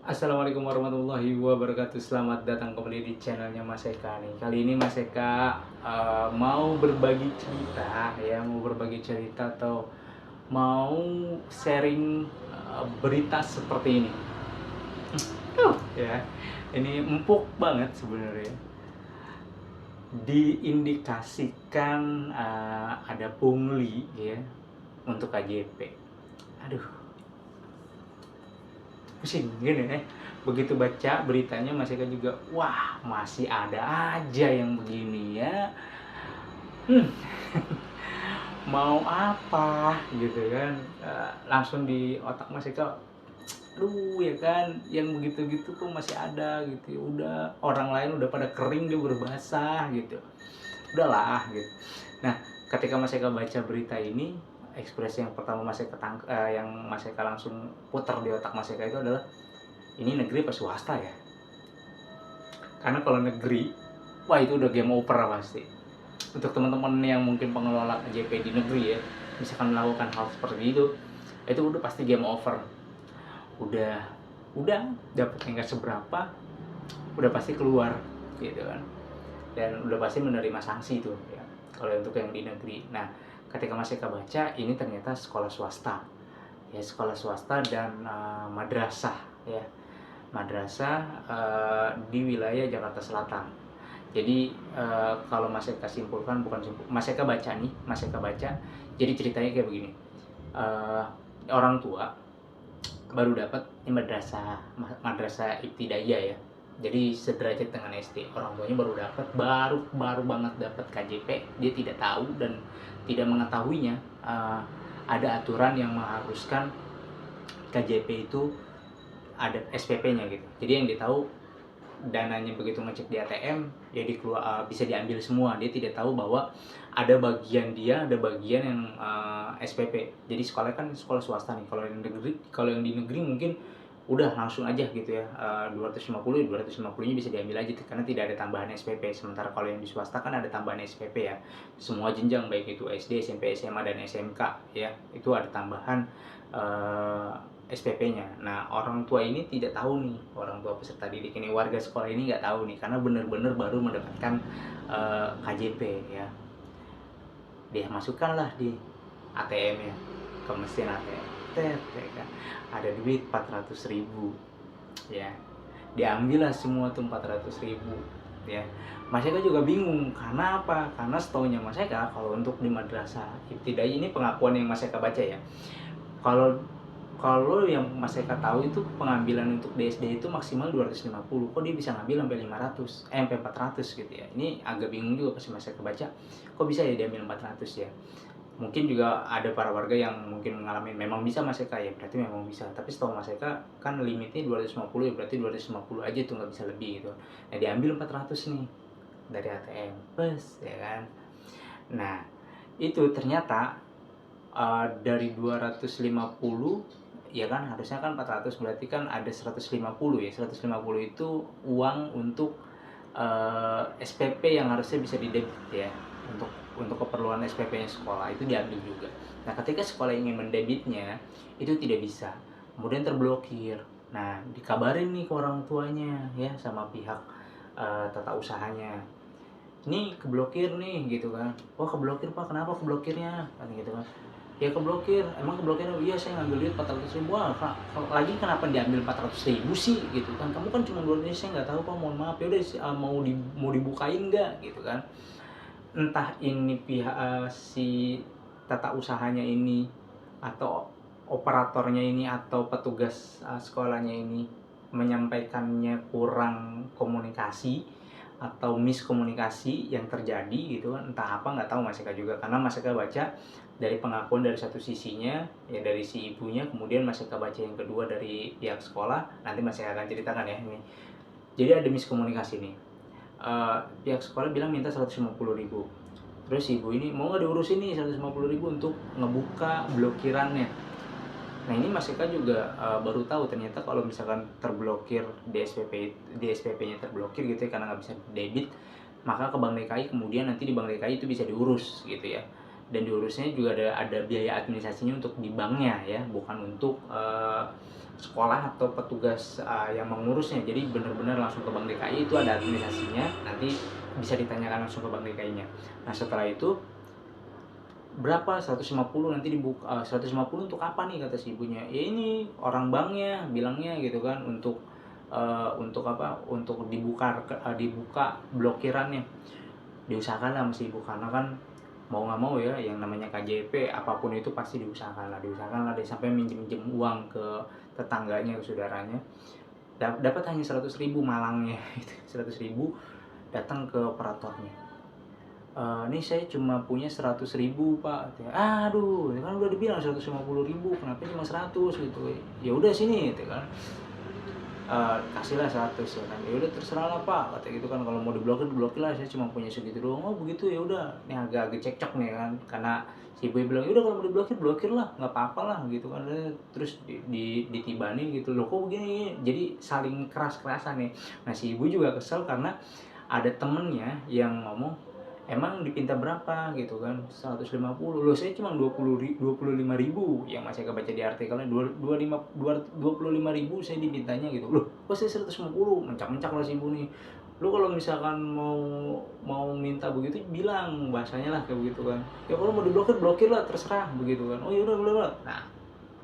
Assalamualaikum warahmatullahi wabarakatuh. Selamat datang kembali di channelnya Mas Eka nih. Kali ini Mas Eka mau berbagi cerita ya, mau berbagi cerita atau mau sharing berita seperti ini. Ya, ini empuk banget sebenarnya. Diindikasikan ada pungli ya untuk KJP. Aduh, pusing gini ya. Begitu baca beritanya Mas Eka juga, wah masih ada aja yang begini ya. Mau apa gitu kan. Langsung di otak Mas Eka, aduh ya kan, yang begitu-gitu kok masih ada gitu ya. Udah orang lain udah pada kering, dia baru basah gitu, udahlah gitu. Nah, ketika Mas Eka baca berita ini, ekspresi yang pertama yang Mas Eka langsung putar di otak Mas Eka itu adalah, ini negeri apa swasta ya? Karena kalau negeri, wah itu udah game over pasti. Untuk teman-teman yang mungkin pengelola JP di negeri ya, misalkan melakukan hal seperti itu udah pasti game over. Udah dapetnya nggak seberapa, udah pasti keluar gitu kan. Dan udah pasti menerima sanksi tuh ya, kalau untuk yang di negeri. Nah, ketika Mas Eka baca, ini ternyata sekolah swasta ya, sekolah swasta dan madrasah ya, madrasah di wilayah Jakarta Selatan. Jadi kalau Mas Eka simpulkan, bukan Mas Eka baca nih, Mas Eka baca, jadi ceritanya kayak begini. uh, Orang tua baru dapat ini madrasah ibtidaiyah ya, jadi sederajat dengan SD. Orang tuanya baru dapat, baru banget dapat KJP. Dia tidak tahu dan tidak mengetahuinya ada aturan yang mengharuskan KJP itu ada SPP-nya gitu. Jadi yang dia tahu, dananya begitu ngecek di ATM ya bisa diambil semua. Dia tidak tahu bahwa ada bagian yang SPP. Jadi sekolah kan sekolah swasta nih. Kalau yang di negeri mungkin udah langsung aja gitu ya, 250 nya bisa diambil aja karena tidak ada tambahan SPP. Sementara kalau yang di swasta kan ada tambahan SPP ya, semua jenjang baik itu SD, SMP, SMA dan SMK ya, itu ada tambahan SPP-nya. Nah, orang tua ini tidak tahu nih, orang tua peserta didik ini, warga sekolah ini nggak tahu nih, karena benar-benar baru mendapatkan KJP ya. Dia masukkanlah di ATM-nya, ke mesin ATM. Ya kan, ada duit 400.000 ya, diambil lah semua tuh 400.000 ya. Mas Eka juga bingung, karena apa? Karena setaunya Mas Eka, kalau untuk di madrasah ibtidaiyah ini, pengakuan yang Mas Eka baca ya, kalau kalau yang Mas Eka tahu itu pengambilan untuk DSD itu maksimal 250. Kok dia bisa ngambil sampai 500, sampai 400 gitu ya. Ini agak bingung juga pas Mas Eka baca, kok bisa ya diambil 400 ya. Mungkin juga ada para warga yang mungkin mengalami, memang bisa Mas Eka ya, berarti memang bisa. Tapi setahu Mas Eka kan limitnya 250 ya, berarti 250 aja tuh, nggak bisa lebih gitu. Nah, diambil 400 nih dari ATM, bes ya kan. Nah, itu ternyata dari 250 ya kan, harusnya kan 400, berarti kan ada 150 ya. 150 itu uang untuk SPP yang harusnya bisa didebit ya, untuk keperluan SPP-nya sekolah, itu diambil juga. Nah, ketika sekolah ingin mendebitnya, itu tidak bisa, kemudian terblokir. Nah, dikabarin nih ke orang tuanya ya, sama pihak tata usahanya, ini keblokir nih gitu kan. Wah, keblokir Pak, kenapa keblokirnya kan gitu kan. Ya keblokir, emang keblokir? Iya, saya ngambil duit 400.000. Wah, lagi kenapa diambil 400.000 sih gitu kan, kamu kan cuma 200, saya nggak tahu Pak, mohon maaf. Ya udah, mau dibukain nggak gitu kan. Entah ini pihak si tata usahanya ini, atau operatornya ini, atau petugas sekolahnya ini menyampaikannya kurang komunikasi atau miskomunikasi yang terjadi gitu kan, entah apa, nggak tahu Mas Eka juga. Karena Mas Eka baca dari pengakuan dari satu sisinya ya, dari si ibunya, kemudian Mas Eka baca yang kedua dari pihak sekolah. Nanti Mas Eka akan ceritakan ya ini. Jadi ada miskomunikasi nih. Pihak sekolah bilang minta 150.000, terus ibu ini mau nggak diurusin nih 150.000 untuk ngebuka blokirannya. Nah, ini Mas Eka juga baru tahu ternyata kalau misalkan terblokir DSPP-nya terblokir gitu ya, karena nggak bisa debit, maka ke Bank DKI, kemudian nanti di Bank DKI itu bisa diurus gitu ya. dan diurusnya juga ada biaya administrasinya untuk di banknya ya, bukan untuk sekolah atau petugas yang mengurusnya. Jadi benar-benar langsung ke Bank DKI, itu ada administrasinya, nanti bisa ditanyakan langsung ke Bank DKI-nya. Nah setelah itu berapa, 150 nanti dibuka. 150 untuk apa nih, kata si ibunya. Ya ini orang banknya bilangnya gitu kan, untuk apa, untuk dibuka blokirannya. Diusahakan lah masih ibu, karena kan mau nggak mau ya, yang namanya KJP apapun itu pasti diusahakan lah dia sampai minjem uang ke tetangganya, ke saudaranya. Dapat hanya 100.000 malangnya itu 100.000. Datang ke operatornya, ini saya cuma punya 100.000 pak. Aduh, kan udah dibilang 150.000, kenapa cuma 100 gitu. Ya udah sini gitu kan, kasihlah 100 ya kan. Ya udah terserah lah pak, kata gitu kan, kalau mau diblokir lah, saya cuma punya segitu doang. Oh begitu, ya udah. Ini agak cekcok nih kan, karena si ibu bilang ya udah, kalau mau diblokir lah, nggak apa-apa lah gitu kan. Terus ditibani gitu, loh kok begini. Jadi saling keras-kerasan nih. Nah si ibu juga kesel karena ada temennya yang ngomong, emang dipinta berapa gitu kan, 150. Loh saya cuma 25.000 yang masih kebaca di artikelnya, 25.000 saya dipintanya gitu. Loh kok saya 150? Mencak-mencak lah si ibu nih. Lu kalau misalkan mau minta begitu bilang, bahasanya lah kayak begitu kan. Ya kalau mau diblokir lah, terserah begitu kan. Oh ya udah, boleh. Nah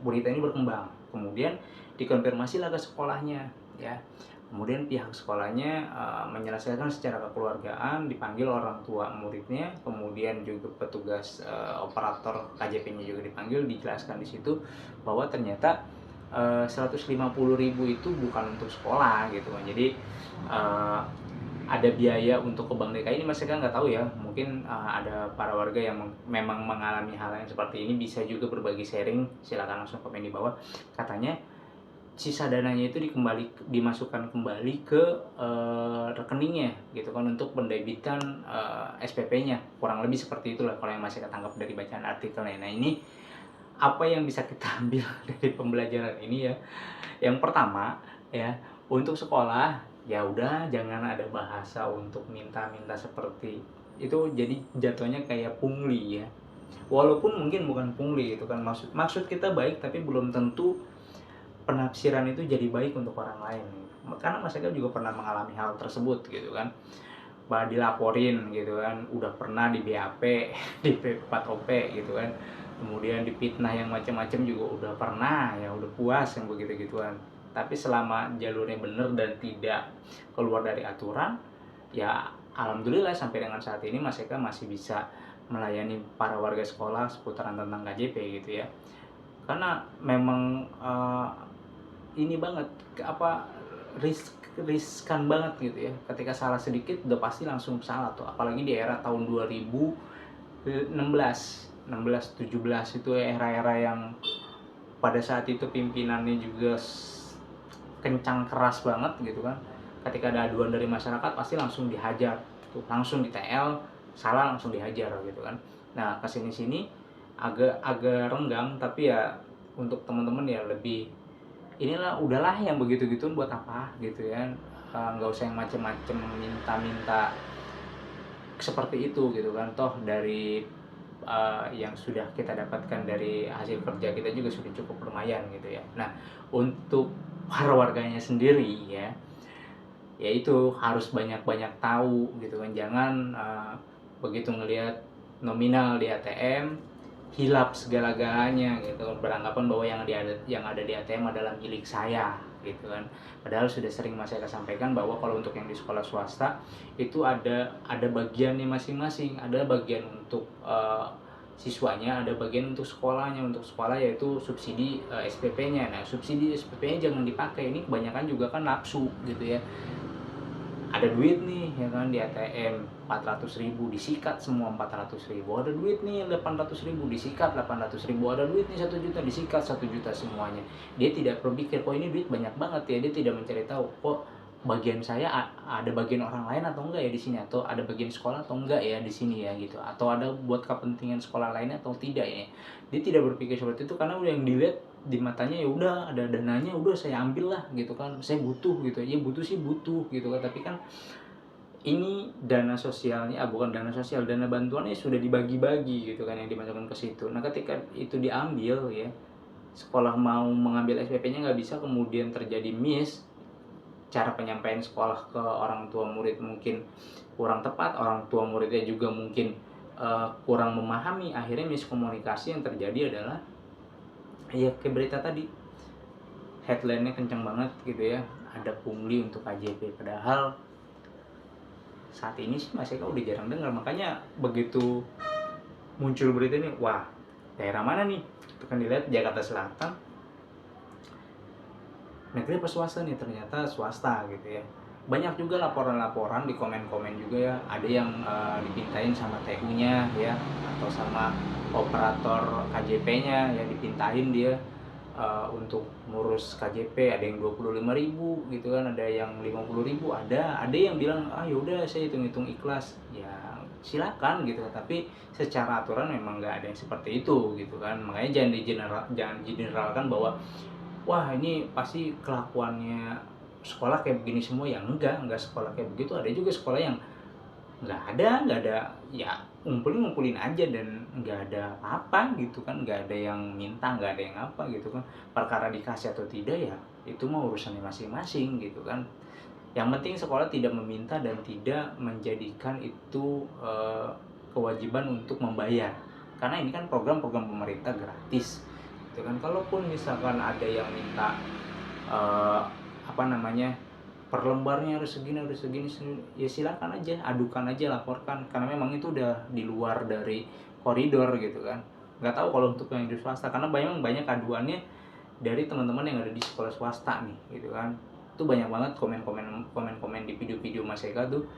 berita ini berkembang, kemudian dikonfirmasi lah ke sekolahnya ya. Kemudian pihak sekolahnya menyelesaikan secara kekeluargaan, dipanggil orang tua muridnya, kemudian juga petugas operator KJP-nya juga dipanggil, dijelaskan di situ bahwa ternyata 150.000 itu bukan untuk sekolah gitu kan. Jadi ada biaya untuk ke Bank DKI ini, mereka nggak tahu ya. Mungkin ada para warga yang memang mengalami hal yang seperti ini, bisa juga berbagi sharing. Silakan langsung komen di bawah. Katanya sisa dananya itu dimasukkan kembali ke rekeningnya gitu kan, untuk pendebitan SPP-nya, kurang lebih seperti itulah kalau yang masih ketangkap dari bacaan artikelnya. Nah ini apa yang bisa kita ambil dari pembelajaran ini ya. Yang pertama ya, untuk sekolah ya udah jangan ada bahasa untuk minta-minta seperti itu, jadi jatuhnya kayak pungli ya. Walaupun mungkin bukan pungli itu kan, maksud kita baik, tapi belum tentu penafsiran itu jadi baik untuk orang lain, karena masyarakat juga pernah mengalami hal tersebut gitu kan. Bah dilaporin gitu kan, udah pernah di BAP di P4OP gitu kan, kemudian dipitnah yang macam-macam juga udah pernah ya, udah puas yang begitu-gituan. Tapi selama jalurnya bener dan tidak keluar dari aturan ya, alhamdulillah sampai dengan saat ini Mas Eka masih bisa melayani para warga sekolah seputaran tentang KJP gitu ya. Karena memang ini banget apa, riskan banget gitu ya, ketika salah sedikit udah pasti langsung salah tuh, apalagi di era tahun 2016 17 itu era-era yang pada saat itu pimpinannya juga kencang keras banget gitu kan. Ketika ada aduan dari masyarakat pasti langsung dihajar tuh, langsung di TL, salah langsung dihajar gitu kan. Nah kesini-sini agak renggang, tapi ya untuk teman-teman ya lebih inilah, udahlah yang begitu-gitu buat apa gitu ya. Nggak usah yang macem-macem minta-minta seperti itu gitu kan. Toh dari yang sudah kita dapatkan dari hasil kerja kita juga sudah cukup lumayan gitu ya. Nah untuk para warganya sendiri ya, yaitu harus banyak-banyak tahu gitu kan. Jangan begitu ngelihat nominal di ATM hilap segala-galanya gitu, beranggapan bahwa yang ada di ATM adalah milik saya gitu kan. Padahal sudah sering Mas Eka sampaikan bahwa kalau untuk yang di sekolah swasta itu ada bagiannya masing-masing. Ada bagian untuk siswanya, ada bagian untuk sekolahnya. Untuk sekolah yaitu subsidi SPP-nya. Nah subsidi SPP-nya jangan dipakai, ini kebanyakan juga kan nafsu gitu ya. Ada duit nih ya kan di ATM 400.000, disikat semua 400.000. Ada duit nih 800.000, disikat 800.000. Ada duit nih 1 juta, disikat 1 juta semuanya. Dia tidak berpikir kok ini duit banyak banget ya. Dia tidak mencari tahu kok bagian saya ada bagian orang lain atau enggak ya di sini, atau ada bagian sekolah atau enggak ya di sini ya gitu, atau ada buat kepentingan sekolah lainnya atau tidak ya. Dia tidak berpikir seperti itu, karena udah yang dilihat di matanya ya udah ada dananya, udah saya ambil lah gitu kan, saya butuh gitu ya. Butuh sih butuh gitu kan, tapi kan ini dana sosialnya, bukan dana sosial, dana bantuannya sudah dibagi-bagi gitu kan yang dimasukkan ke situ. Nah ketika itu diambil ya, sekolah mau mengambil SPP-nya nggak bisa, kemudian terjadi miss, cara penyampaian sekolah ke orang tua murid mungkin kurang tepat, orang tua muridnya juga mungkin kurang memahami, akhirnya miskomunikasi yang terjadi adalah ya kayak berita tadi, headline-nya kencang banget gitu ya, ada pungli untuk KJP, padahal saat ini sih Mas Eka udah jarang dengar. Makanya begitu muncul berita ini, wah daerah mana nih, itu kan dilihat Jakarta Selatan, negeri apa swasta nih, ternyata swasta gitu ya. Banyak juga laporan-laporan di komen-komen juga ya, ada yang dipintain sama TU-nya ya, atau sama operator KJP-nya ya, dipintain dia untuk ngurus KJP, ada yang 25.000 gitu kan, ada yang 50.000, ada yang bilang yaudah saya hitung-hitung ikhlas, ya silakan gitu, tapi secara aturan memang nggak ada yang seperti itu gitu kan. Makanya jangan generalkan bahwa wah ini pasti kelakuannya sekolah kayak begini semua, ya enggak sekolah kayak begitu, ada juga sekolah yang nggak ada ya, ngumpulin aja dan nggak ada apa gitu kan, nggak ada yang minta, nggak ada yang apa gitu kan. Perkara dikasih atau tidak ya itu mah urusannya masing-masing gitu kan. Yang penting sekolah tidak meminta dan tidak menjadikan itu kewajiban untuk membayar, karena ini kan program-program pemerintah gratis gitu kan. Kalaupun misalkan ada yang minta eh, apa namanya, per lembarnya harus segini ya silakan aja, adukan aja, laporkan, karena memang itu udah di luar dari koridor gitu kan. Nggak tahu kalau untuk yang di swasta, karena banyak aduannya dari teman-teman yang ada di sekolah swasta nih gitu kan. Itu banyak banget komen-komen di video-video Mas Eka tuh,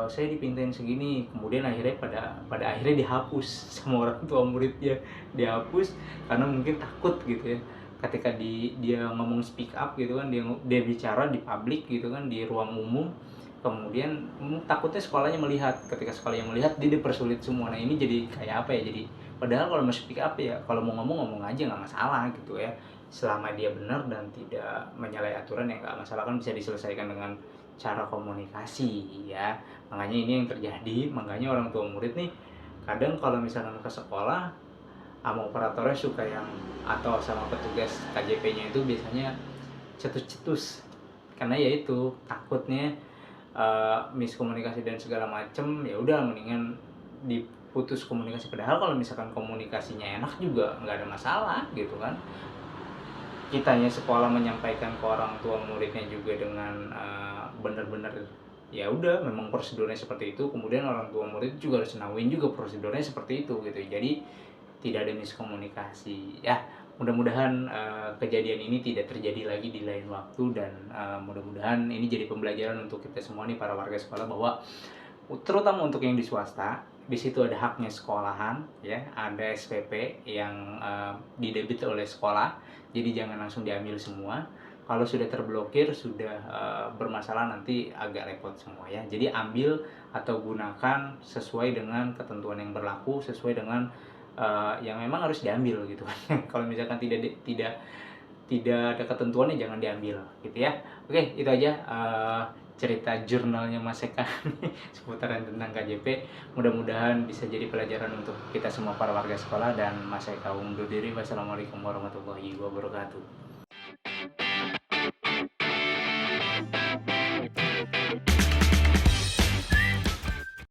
saya dipintain segini, kemudian akhirnya pada akhirnya dihapus sama orang tua muridnya, dihapus karena mungkin takut gitu ya, ketika dia ngomong speak up gitu kan, dia bicara di publik gitu kan, di ruang umum, kemudian takutnya sekolahnya melihat, ketika sekolahnya melihat dia dipersulit semua. Nah ini jadi kayak apa ya, jadi padahal kalau mau speak up ya, kalau mau ngomong aja nggak masalah gitu ya, selama dia benar dan tidak menyalahi aturan ya nggak masalah, kan bisa diselesaikan dengan cara komunikasi ya. Makanya ini yang terjadi, makanya orang tua murid nih kadang kalau misalnya ke sekolah sama operatornya suka yang, atau sama petugas KJP-nya itu biasanya cetus-cetus, karena ya itu takutnya miskomunikasi dan segala macem, ya udah mendingan diputus komunikasi. Padahal kalau misalkan komunikasinya enak juga nggak ada masalah gitu kan. Kitanya sekolah menyampaikan ke orang tua muridnya juga dengan benar-benar ya udah memang prosedurnya seperti itu, kemudian orang tua murid juga harus nauin juga prosedurnya seperti itu gitu. Jadi tidak ada miskomunikasi ya. Mudah-mudahan kejadian ini tidak terjadi lagi di lain waktu, dan mudah-mudahan ini jadi pembelajaran untuk kita semua nih para warga sekolah, bahwa terutama untuk yang di swasta, di situ ada haknya sekolahan ya, ada SPP yang didebit oleh sekolah, jadi jangan langsung diambil semua. Kalau sudah terblokir, sudah bermasalah, nanti agak repot semua ya. Jadi ambil atau gunakan sesuai dengan ketentuan yang berlaku, sesuai dengan yang memang harus diambil gitu kan. Kalau misalkan tidak ada ketentuannya, jangan diambil gitu ya. Oke, itu aja cerita jurnalnya Mas Eka seputaran tentang KJP. Mudah-mudahan bisa jadi pelajaran untuk kita semua para warga sekolah, dan Mas Eka undur diri. Wassalamualaikum warahmatullahi wabarakatuh.